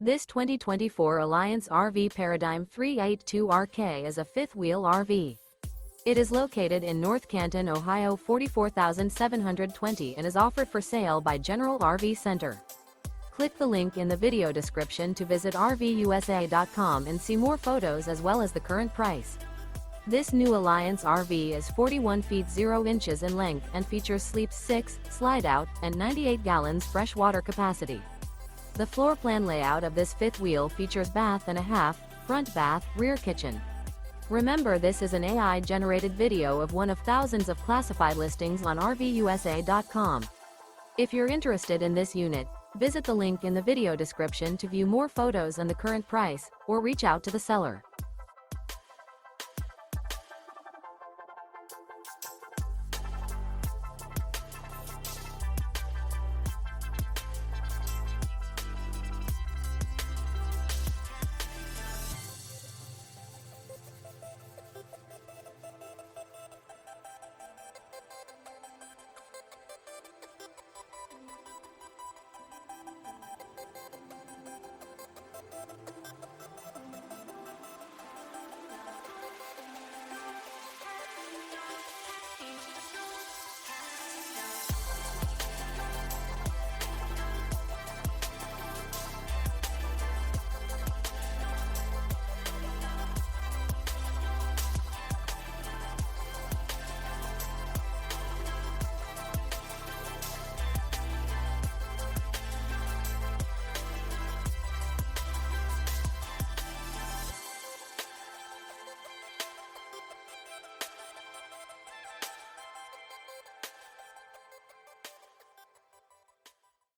This 2024 Alliance RV Paradigm 382RK is a fifth-wheel RV. It is located in North Canton, Ohio 44720 and is offered for sale by General RV Center. Click the link in the video description to visit RVUSA.com and see more photos as well as the current price. This new Alliance RV is 41 feet 0 inches in length and features sleep 6, slide-out, and 98 gallons fresh water capacity. The floor plan layout of this fifth wheel features bath and a half, front bath, rear kitchen. Remember, this is an AI-generated video of one of thousands of classified listings on RVUSA.com. If you're interested in this unit, visit the link in the video description to view more photos and the current price, or reach out to the seller.